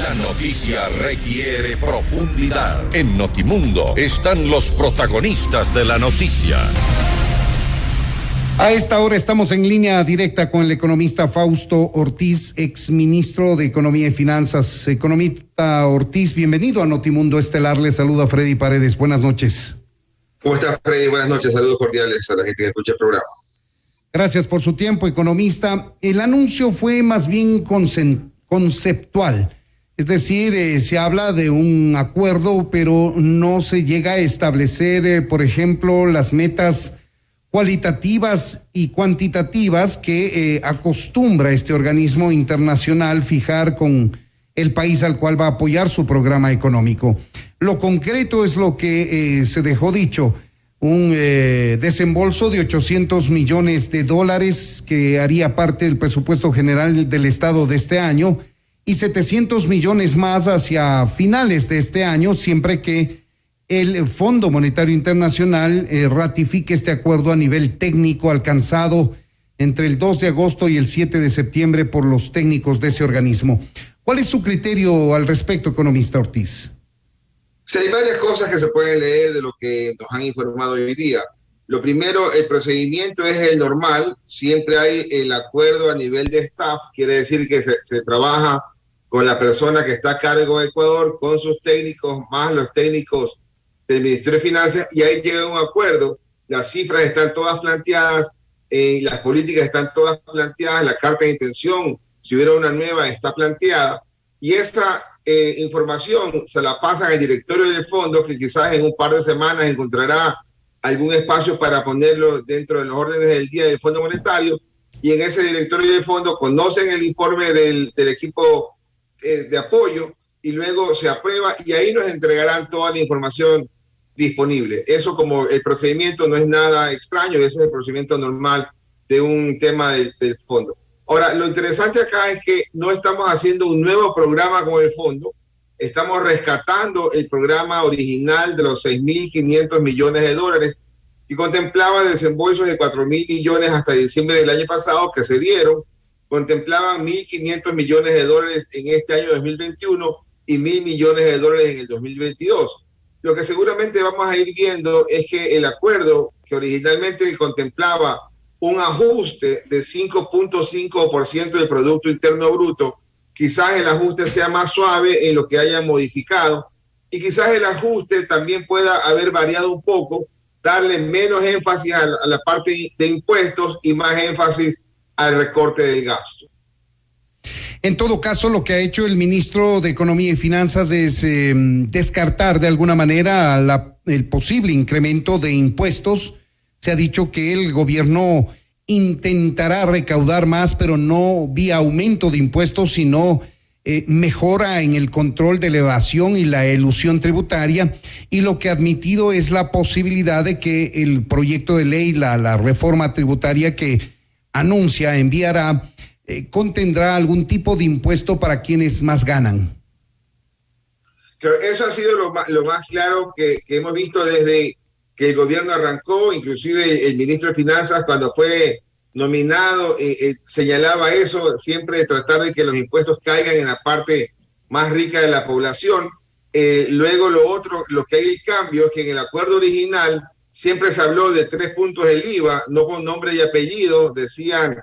La noticia requiere profundidad. En Notimundo están los protagonistas de la noticia. A esta hora estamos en línea directa con el economista Fausto Ortiz, exministro de Economía y Finanzas. Economista Ortiz, bienvenido a Notimundo Estelar. Le saluda Freddy Paredes. Buenas noches. ¿Cómo está, Freddy? Buenas noches. Saludos cordiales a la gente que escucha el programa. Gracias por su tiempo, economista. El anuncio fue más bien conceptual. Es decir, se habla de un acuerdo, pero no se llega a establecer, por ejemplo, las metas cualitativas y cuantitativas que acostumbra este organismo internacional fijar con el país al cual va a apoyar su programa económico. Lo concreto es lo que se dejó dicho, un desembolso de $800 millones que haría parte del presupuesto general del Estado de este año y 700 millones más hacia finales de este año, siempre que el Fondo Monetario Internacional ratifique este acuerdo a nivel técnico alcanzado entre el 2 de agosto y el 7 de septiembre por los técnicos de ese organismo. ¿Cuál es su criterio al respecto, economista Ortiz? Sí, hay varias cosas que se pueden leer de lo que nos han informado hoy día. Lo primero, el procedimiento es el normal. Siempre hay el acuerdo a nivel de staff. Quiere decir que se trabaja con la persona que está a cargo de Ecuador, con sus técnicos, más los técnicos del Ministerio de Finanzas, y ahí llega un acuerdo. Las cifras están todas planteadas, las políticas están todas planteadas, la carta de intención, si hubiera una nueva, está planteada, y esa información se la pasan al directorio del fondo, que quizás en un par de semanas encontrará algún espacio para ponerlo dentro de los órdenes del día del Fondo Monetario, y en ese directorio del fondo conocen el informe del equipo de apoyo, y luego se aprueba, y ahí nos entregarán toda la información disponible. Eso, como el procedimiento no es nada extraño, ese es el procedimiento normal de un tema del fondo. Ahora, lo interesante acá es que no estamos haciendo un nuevo programa con el fondo, estamos rescatando el programa original de los 6.500 millones de dólares y contemplaba desembolsos de 4.000 millones hasta diciembre del año pasado que se dieron, contemplaban 1.500 millones de dólares en este año 2021 y 1.000 millones de dólares en el 2022. Lo que seguramente vamos a ir viendo es que el acuerdo que originalmente contemplaba un ajuste de 5.5% del Producto Interno Bruto, quizás el ajuste sea más suave en lo que hayan modificado y quizás el ajuste también pueda haber variado un poco, darle menos énfasis a la parte de impuestos y más énfasis al recorte del gasto. En todo caso, lo que ha hecho el ministro de Economía y Finanzas es descartar de alguna manera el posible incremento de impuestos. Se ha dicho que el gobierno intentará recaudar más, pero no vía aumento de impuestos, sino mejora en el control de la evasión y la elusión tributaria. Y lo que ha admitido es la posibilidad de que el proyecto de ley, la reforma tributaria que anuncia, enviará, contendrá algún tipo de impuesto para quienes más ganan. Eso ha sido lo más claro que hemos visto desde que el gobierno arrancó. Inclusive el ministro de Finanzas, cuando fue nominado, señalaba eso, siempre de tratar de que los impuestos caigan en la parte más rica de la población. Luego lo que hay el cambio es que en el acuerdo original siempre se habló de 3 puntos del IVA, no con nombre y apellido, decían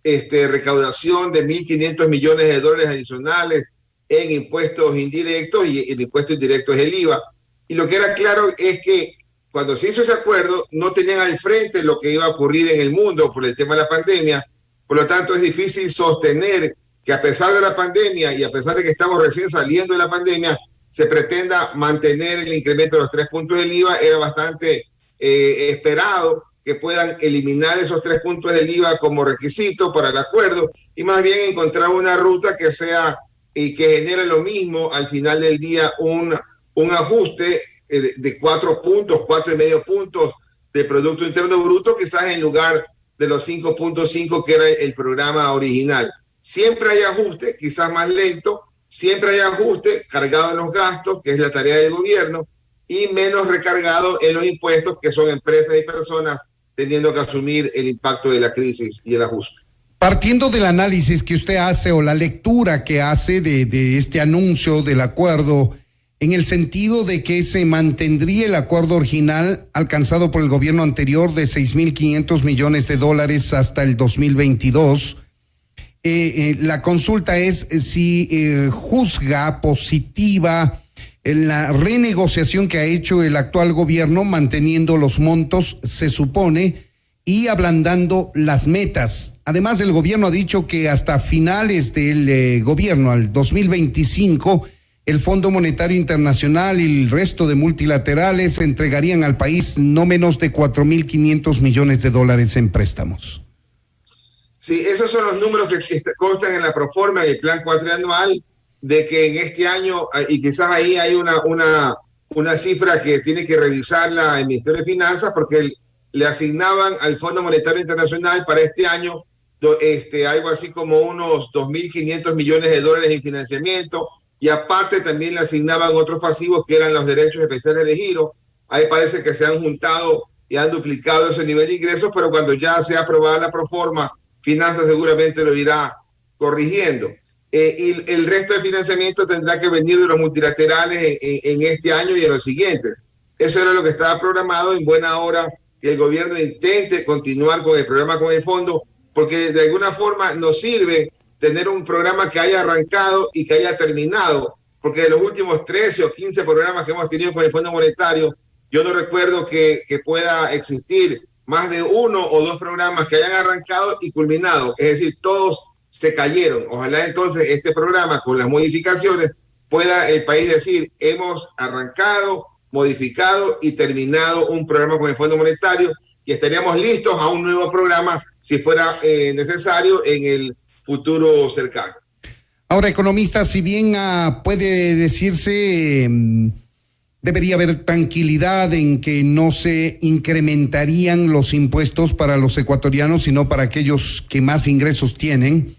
recaudación de 1.500 millones de dólares adicionales en impuestos indirectos, y el impuesto indirecto es el IVA. Y lo que era claro es que cuando se hizo ese acuerdo no tenían al frente lo que iba a ocurrir en el mundo por el tema de la pandemia. Por lo tanto, es difícil sostener que a pesar de la pandemia y a pesar de que estamos recién saliendo de la pandemia, se pretenda mantener el incremento de los 3 puntos del IVA. Era bastante esperado que puedan eliminar esos 3 puntos del IVA como requisito para el acuerdo y más bien encontrar una ruta que sea y que genere lo mismo al final del día, un ajuste de 4 puntos, 4,5 puntos de Producto Interno Bruto, quizás en lugar de los 5.5 que era el programa original. Siempre hay ajuste, quizás más lento, siempre hay ajuste cargado en los gastos, que es la tarea del gobierno, y menos recargado en los impuestos, que son empresas y personas teniendo que asumir el impacto de la crisis y el ajuste. Partiendo del análisis que usted hace o la lectura que hace de este anuncio del acuerdo, en el sentido de que se mantendría el acuerdo original alcanzado por el gobierno anterior de $6.500 millones hasta el 2022, la consulta es si juzga positiva la renegociación que ha hecho el actual gobierno, manteniendo los montos, se supone, y ablandando las metas. Además, el gobierno ha dicho que hasta finales del gobierno, al 2025, el Fondo Monetario Internacional y el resto de multilaterales entregarían al país no menos de $4.500 millones en préstamos. Sí, esos son los números que constan en la proforma del plan cuatrianual, de que en este año, y quizás ahí hay una cifra que tiene que revisarla el Ministerio de Finanzas, porque le asignaban al Fondo Monetario Internacional para este año algo así como unos $2.500 millones en financiamiento, y aparte también le asignaban otros pasivos que eran los derechos especiales de giro. Ahí parece que se han juntado y han duplicado ese nivel de ingresos, pero cuando ya sea aprobada la proforma, Finanzas seguramente lo irá corrigiendo. Y el resto de financiamiento tendrá que venir de los multilaterales en este año y en los siguientes. Eso era lo que estaba programado. En buena hora que el gobierno intente continuar con el programa con el fondo, porque de alguna forma nos sirve tener un programa que haya arrancado y que haya terminado, porque de los últimos 13 o 15 programas que hemos tenido con el Fondo Monetario, yo no recuerdo que pueda existir más de 1 o 2 programas que hayan arrancado y culminado, es decir, todos se cayeron. Ojalá entonces este programa, con las modificaciones, pueda el país decir, hemos arrancado, modificado y terminado un programa con el Fondo Monetario, y estaríamos listos a un nuevo programa si fuera necesario en el futuro cercano. Ahora, economista, si bien puede decirse, debería haber tranquilidad en que no se incrementarían los impuestos para los ecuatorianos, sino para aquellos que más ingresos tienen,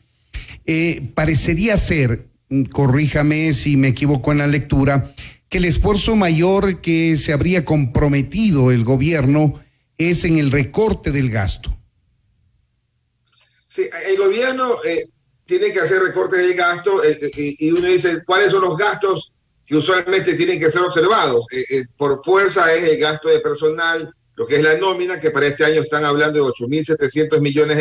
parecería ser, corríjame si me equivoco en la lectura, que el esfuerzo mayor que se habría comprometido el gobierno es en el recorte del gasto. Sí, el gobierno tiene que hacer recortes del gasto y uno dice, ¿cuáles son los gastos que usualmente tienen que ser observados? Por fuerza es el gasto de personal, lo que es la nómina, que para este año están hablando de $8.700 millones.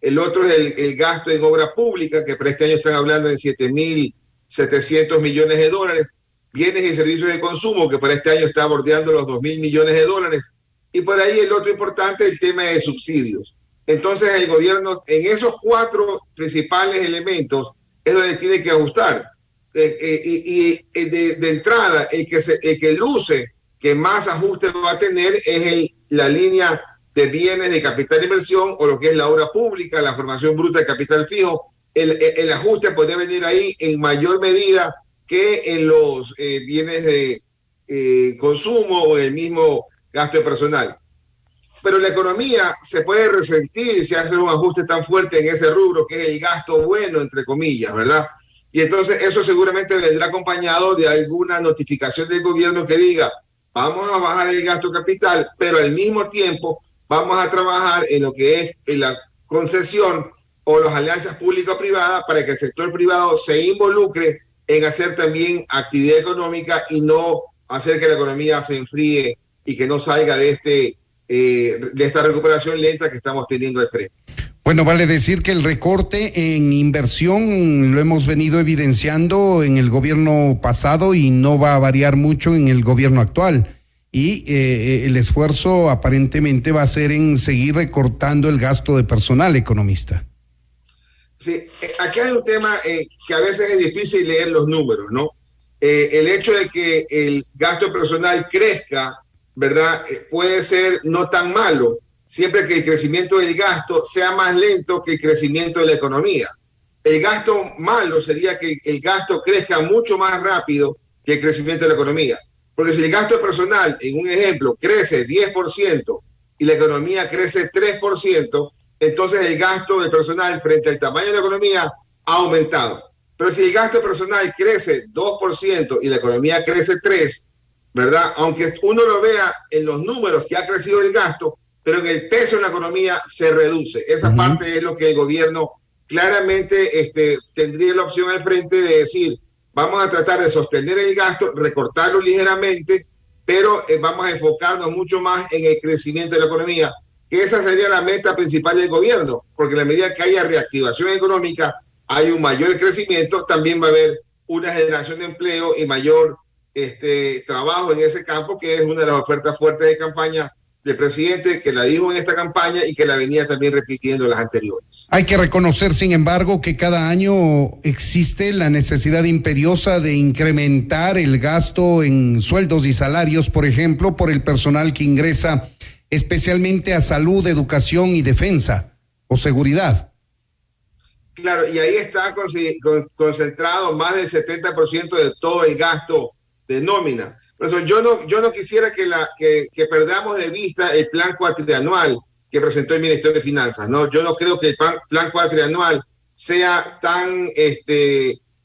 El otro es el gasto en obra pública, que para este año están hablando de $7.700 millones. Bienes y servicios de consumo, que para este año está bordeando los $2.000 millones. Y por ahí el otro importante, el tema de subsidios. Entonces el gobierno, en esos 4 principales elementos, es donde tiene que ajustar. De entrada, el que luce que más ajuste va a tener es la línea de bienes de capital de inversión, o lo que es la obra pública, la formación bruta de capital fijo. El ajuste puede venir ahí en mayor medida que en los bienes de consumo o en el mismo gasto de personal. Pero la economía se puede resentir si hace un ajuste tan fuerte en ese rubro, que es el gasto bueno, entre comillas, ¿verdad? Y entonces eso seguramente vendrá acompañado de alguna notificación del gobierno que diga, vamos a bajar el gasto capital, pero al mismo tiempo vamos a trabajar en lo que es en la concesión o las alianzas público-privadas, para que el sector privado se involucre en hacer también actividad económica y no hacer que la economía se enfríe y que no salga de esta recuperación lenta que estamos teniendo al frente. Bueno, vale decir que el recorte en inversión lo hemos venido evidenciando en el gobierno pasado y no va a variar mucho en el gobierno actual. Y el esfuerzo aparentemente va a ser en seguir recortando el gasto de personal, economista. Sí, aquí hay un tema que a veces es difícil leer los números, ¿no? El hecho de que el gasto personal crezca, ¿verdad? Puede ser no tan malo, siempre que el crecimiento del gasto sea más lento que el crecimiento de la economía. El gasto malo sería que el gasto crezca mucho más rápido que el crecimiento de la economía. Porque si el gasto personal, en un ejemplo, crece 10% y la economía crece 3%, entonces el gasto del personal frente al tamaño de la economía ha aumentado. Pero si el gasto personal crece 2% y la economía crece 3%, ¿verdad? Aunque uno lo vea en los números que ha crecido el gasto, pero en el peso en la economía se reduce. Esa parte es lo que el gobierno claramente tendría la opción al frente de decir, vamos a tratar de sostener el gasto, recortarlo ligeramente, pero vamos a enfocarnos mucho más en el crecimiento de la economía, que esa sería la meta principal del gobierno, porque en la medida que haya reactivación económica, hay un mayor crecimiento, también va a haber una generación de empleo y mayor trabajo en ese campo, que es una de las ofertas fuertes de campaña del presidente, que la dijo en esta campaña y que la venía también repitiendo en las anteriores. Hay que reconocer, sin embargo, que cada año existe la necesidad imperiosa de incrementar el gasto en sueldos y salarios, por ejemplo, por el personal que ingresa especialmente a salud, educación y defensa o seguridad. Claro, y ahí está concentrado más del 70% de todo el gasto de nómina. Por eso yo no quisiera que perdamos de vista el plan cuatrianual que presentó el Ministerio de Finanzas, ¿no? Yo no creo que el plan cuatrianual sea tan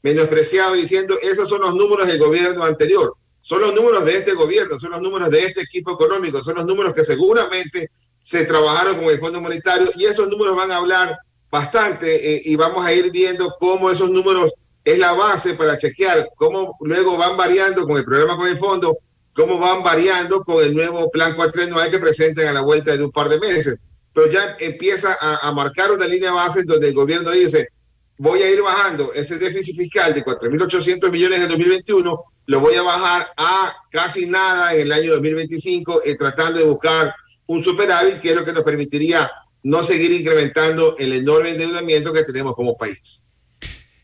menospreciado diciendo esos son los números del gobierno anterior. Son los números de este gobierno, son los números de este equipo económico, son los números que seguramente se trabajaron con el Fondo Monetario y esos números van a hablar bastante y vamos a ir viendo cómo esos números es la base para chequear cómo luego van variando con el programa con el fondo, cómo van variando con el nuevo plan cuatrianual que presentan a la vuelta de un par de meses. Pero ya empieza a marcar una línea base donde el gobierno dice, voy a ir bajando ese déficit fiscal de 4.800 millones en 2021, lo voy a bajar a casi nada en el año 2025, tratando de buscar un superávit, que es lo que nos permitiría no seguir incrementando el enorme endeudamiento que tenemos como país.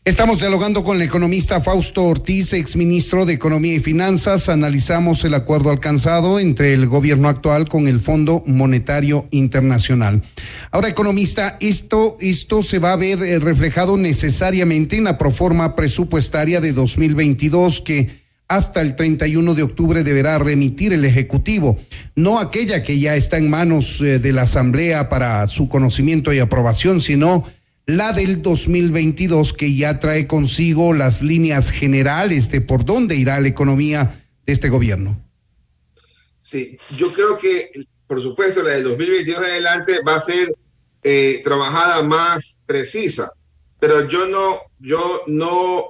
Estamos dialogando con el economista Fausto Ortiz, exministro de Economía y Finanzas. Analizamos el acuerdo alcanzado entre el gobierno actual con el Fondo Monetario Internacional. Ahora, economista, esto se va a ver reflejado necesariamente en la proforma presupuestaria de 2022 que hasta el 31 de octubre deberá remitir el Ejecutivo, no aquella que ya está en manos de la Asamblea para su conocimiento y aprobación, sino la del 2022, que ya trae consigo las líneas generales de por dónde irá la economía de este gobierno. Sí, yo creo que, por supuesto, la del 2022 en adelante va a ser trabajada más precisa, pero yo no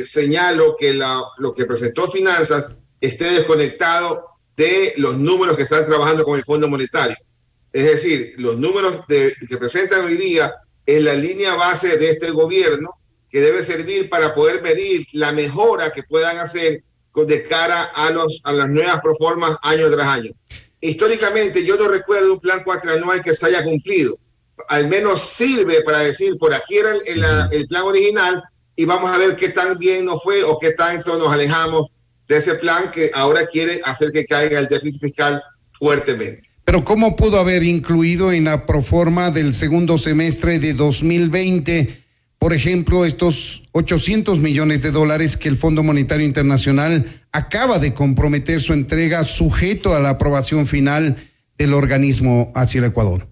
señalo que lo que presentó Finanzas esté desconectado de los números que están trabajando con el Fondo Monetario. Es decir, los números que presentan hoy día es la línea base de este gobierno que debe servir para poder medir la mejora que puedan hacer de cara a las nuevas proformas año tras año. Históricamente yo no recuerdo un plan cuatrianual que se haya cumplido. Al menos sirve para decir, por aquí era el plan original y vamos a ver qué tan bien nos fue o qué tanto nos alejamos de ese plan que ahora quiere hacer que caiga el déficit fiscal fuertemente. Pero ¿cómo pudo haber incluido en la proforma del segundo semestre de 2020, por ejemplo, estos $800 millones que el Fondo Monetario Internacional acaba de comprometer su entrega sujeto a la aprobación final del organismo hacia el Ecuador?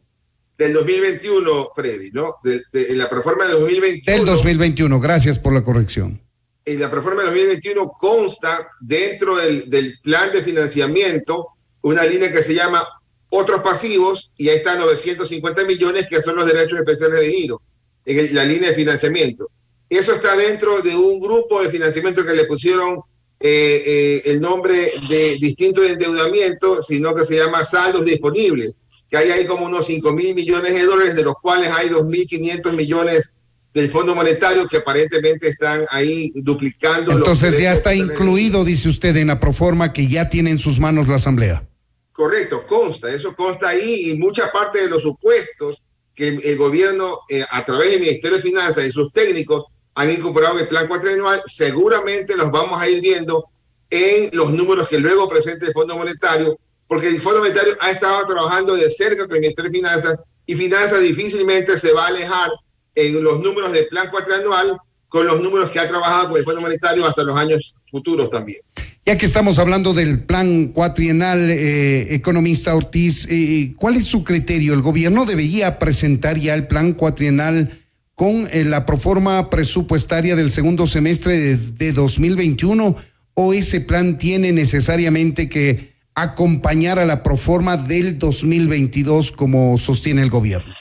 Del 2021, Freddy, ¿no? De la proforma de 2021. Del 2021, gracias por la corrección. En la proforma de 2021 consta dentro del plan de financiamiento una línea que se llama otros pasivos, y ahí están 950 millones que son los derechos especiales de giro, en la línea de financiamiento. Eso está dentro de un grupo de financiamiento que le pusieron el nombre de distinto de endeudamiento, sino que se llama saldos disponibles, que hay ahí como unos 5.000 millones de dólares, de los cuales hay 2.500 millones del Fondo Monetario que aparentemente están ahí duplicando. Entonces ya está incluido, dice usted, en la proforma que ya tiene en sus manos la Asamblea. Correcto, eso consta ahí, y mucha parte de los supuestos que el gobierno a través del Ministerio de Finanzas y sus técnicos han incorporado en el plan cuatrianual, seguramente los vamos a ir viendo en los números que luego presente el Fondo Monetario, porque el Fondo Monetario ha estado trabajando de cerca con el Ministerio de Finanzas, y Finanzas difícilmente se va a alejar en los números del plan cuatrianual con los números que ha trabajado con el Fondo Monetario hasta los años futuros también. Ya que estamos hablando del plan cuatrienal, economista Ortiz, ¿cuál es su criterio? ¿El gobierno debería presentar ya el plan cuatrienal con la proforma presupuestaria del segundo semestre de 2021, o ese plan tiene necesariamente que acompañar a la proforma del 2022 como sostiene el gobierno?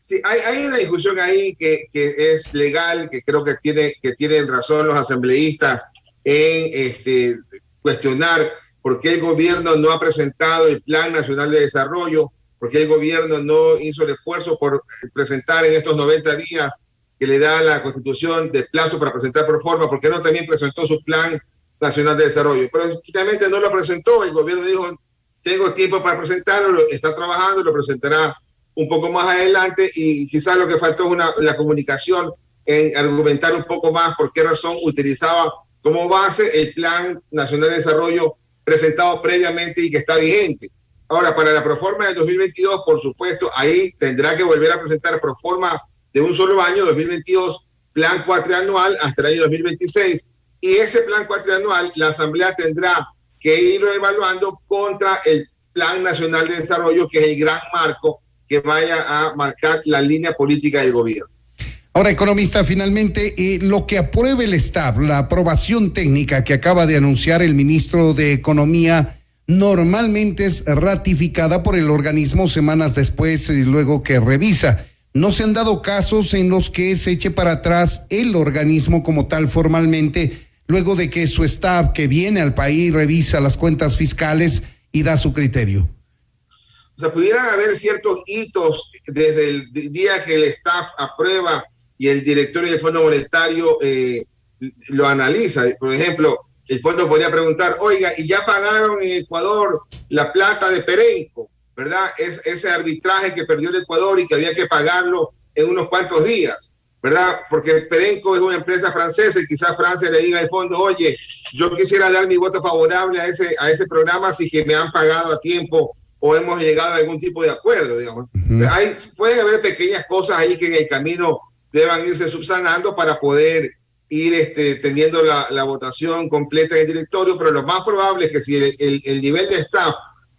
Sí, hay una discusión ahí que es legal, que creo que tienen razón los asambleístas en cuestionar por qué el gobierno no ha presentado el Plan Nacional de Desarrollo, por qué el gobierno no hizo el esfuerzo por presentar en estos 90 días que le da la Constitución de plazo para presentar proforma, por qué no también presentó su Plan Nacional de Desarrollo. Pero finalmente no lo presentó, el gobierno dijo, tengo tiempo para presentarlo, está trabajando, lo presentará un poco más adelante, y quizás lo que faltó es la comunicación en argumentar un poco más por qué razón utilizaba como base el Plan Nacional de Desarrollo presentado previamente y que está vigente. Ahora, para la proforma del 2022, por supuesto, ahí tendrá que volver a presentar proforma de un solo año, 2022, plan cuatrianual hasta el año 2026, y ese plan cuatrianual la Asamblea tendrá que irlo evaluando contra el Plan Nacional de Desarrollo, que es el gran marco que vaya a marcar la línea política del gobierno. Ahora, economista, finalmente, lo que apruebe el STAF, la aprobación técnica que acaba de anunciar el ministro de Economía, normalmente es ratificada por el organismo semanas después, luego que revisa. ¿No se han dado casos en los que se eche para atrás el organismo como tal formalmente, luego de que su staff que viene al país revisa las cuentas fiscales y da su criterio? O sea, pudieran haber ciertos hitos desde el día que el staff aprueba y el directorio del Fondo Monetario lo analiza. Por ejemplo, el fondo podría preguntar, oiga, ¿y ya pagaron en Ecuador la plata de Perenco? ¿Verdad? Ese arbitraje que perdió el Ecuador y que había que pagarlo en unos cuantos días, ¿verdad? Porque Perenco es una empresa francesa y quizás Francia le diga al fondo, oye, yo quisiera dar mi voto favorable a ese programa si que me han pagado a tiempo o hemos llegado a algún tipo de acuerdo, digamos. O sea, puede haber pequeñas cosas ahí que en el camino deban irse subsanando para poder ir teniendo la votación completa en el directorio, pero lo más probable es que si el nivel de staff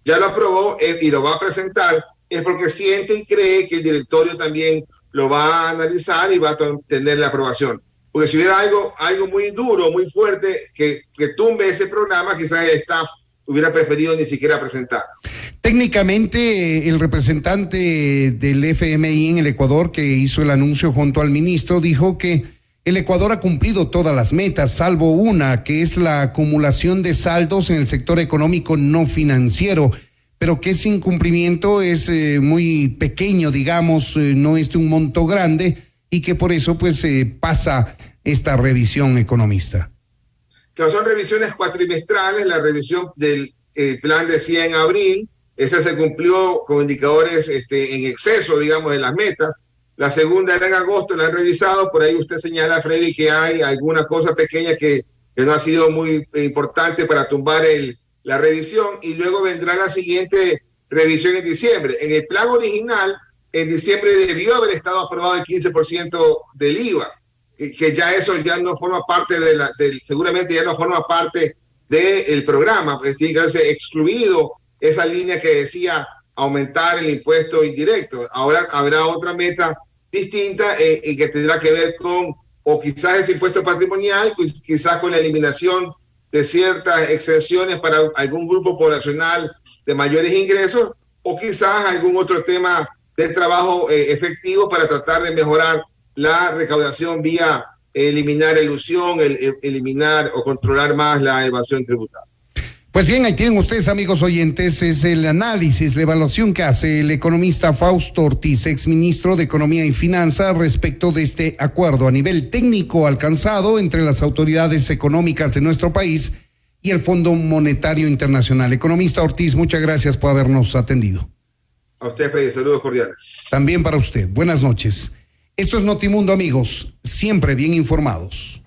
ya lo aprobó y lo va a presentar, es porque siente y cree que el directorio también lo va a analizar y va a tener la aprobación. Porque si hubiera algo muy duro, muy fuerte, que tumbe ese programa, quizás el staff hubiera preferido ni siquiera presentar. Técnicamente, el representante del FMI en el Ecuador, que hizo el anuncio junto al ministro, dijo que el Ecuador ha cumplido todas las metas, salvo una, que es la acumulación de saldos en el sector económico no financiero, pero que ese incumplimiento es muy pequeño, digamos, no es de un monto grande, y que por eso pues pasa esta revisión, economista. Claro, son revisiones cuatrimestrales. La revisión del plan decía en abril, esa se cumplió con indicadores en exceso, digamos, de las metas. La segunda era en agosto, la han revisado, por ahí usted señala, Freddy, que hay alguna cosa pequeña que no ha sido muy importante para tumbar la revisión, y luego vendrá la siguiente revisión en diciembre. En el plan original, en diciembre debió haber estado aprobado el 15% del IVA, que ya eso ya no forma parte seguramente ya no forma parte del programa, pues tiene que haberse excluido esa línea que decía aumentar el impuesto indirecto. Ahora habrá otra meta distinta y que tendrá que ver con, o quizás ese impuesto patrimonial, quizás con la eliminación de ciertas exenciones para algún grupo poblacional de mayores ingresos, o quizás algún otro tema de trabajo efectivo para tratar de mejorar la recaudación vía eliminar elusión, eliminar o controlar más la evasión tributaria. Pues bien, ahí tienen ustedes, amigos oyentes, es el análisis, la evaluación que hace el economista Fausto Ortiz, exministro de Economía y Finanzas, respecto de este acuerdo a nivel técnico alcanzado entre las autoridades económicas de nuestro país y el Fondo Monetario Internacional. Economista Ortiz, muchas gracias por habernos atendido. A usted, Freddy, saludos cordiales. También para usted, buenas noches. Esto es Notimundo, amigos, siempre bien informados.